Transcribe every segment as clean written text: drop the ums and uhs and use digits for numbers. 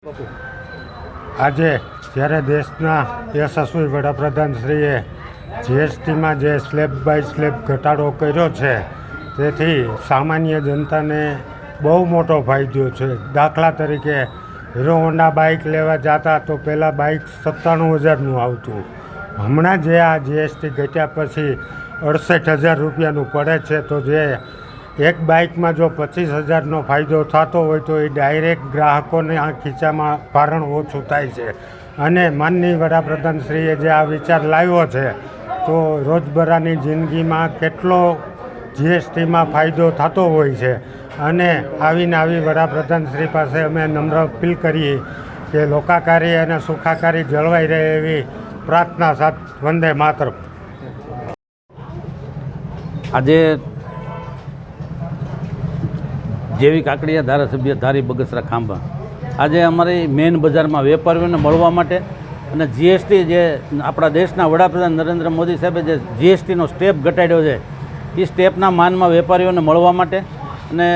આજે જ્યારે દેશના યશસ્વી વડાપ્રધાનશ્રીએ જીએસટીમાં જે સ્લેબ બાય સ્લેબ ઘટાડો કર્યો છે તેથી સામાન્ય જનતાને બહુ મોટો ફાયદો છે. દાખલા તરીકે હીરો હોન્ડા બાઇક લેવા જતા તો પહેલાં બાઇક 97,000નું આવતું. હમણાં જે આ જીએસટી ઘટ્યા પછી 68,000 રૂપિયાનું પડે છે. તો જે એક બાઇકમાં જો 25,000નો ફાયદો થતો હોય તો એ ડાયરેક્ટ ગ્રાહકોને આ ખીચામાં ભારણ ઓછું થાય છે. અને માનનીય વડાપ્રધાનશ્રીએ જે આ વિચાર લાવ્યો છે તો રોજબરાની જિંદગીમાં કેટલો જીએસટીમાં ફાયદો થતો હોય છે. અને આવીને આવી વડાપ્રધાનશ્રી પાસે અમે નમ્ર અપીલ કરીએ કે લોકાકારી અને સુખાકારી જળવાઈ રહે એવી પ્રાર્થના સાથે વંદે માતરમ. આજે જેવી કાકડીયા ધારાસભ્ય ધારી બગસરા ખાંભા આજે અમારી મેઇન બજારમાં વેપારીઓને મળવા માટે અને જીએસટી જે આપણા દેશના વડાપ્રધાન નરેન્દ્ર મોદી સાહેબે જે જીએસટીનો સ્ટેપ ઘટાડ્યો છે એ સ્ટેપના માનમાં વેપારીઓને મળવા માટે અને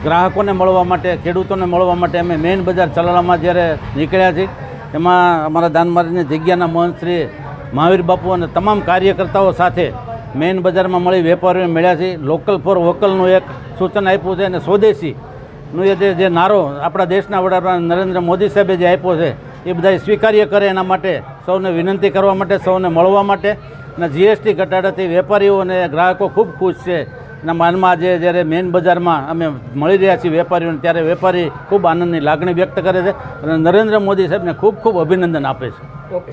ગ્રાહકોને મળવા માટે ખેડૂતોને મળવા માટે અમે મેઇન બજાર ચલાવવામાં જ્યારે નીકળ્યા છીએ એમાં અમારા દાનમારીની જગ્યાના મહંત શ્રી મહાવીર બાપુ અને તમામ કાર્યકર્તાઓ સાથે મેઇન બજારમાં મળી વેપારીઓને મળ્યા છે. લોકલ ફોર વોકલનું એક સૂચન આપ્યું છે અને સ્વદેશીનું જે નારો આપણા દેશના વડાપ્રધાન નરેન્દ્ર મોદી સાહેબે જે આપ્યો છે એ બધા સ્વીકાર્ય કરે એના માટે સૌને વિનંતી કરવા માટે સૌને મળવા માટે અને જીએસટી ઘટાડાથી વેપારીઓ અને ગ્રાહકો ખૂબ ખુશ છે. એના માનમાં આજે જ્યારે મેઇન બજારમાં અમે મળી રહ્યા છીએ વેપારીઓને ત્યારે વેપારી ખૂબ આનંદની લાગણી વ્યક્ત કરે છે અને નરેન્દ્ર મોદી સાહેબને ખૂબ ખૂબ અભિનંદન આપે છે. ઓકે.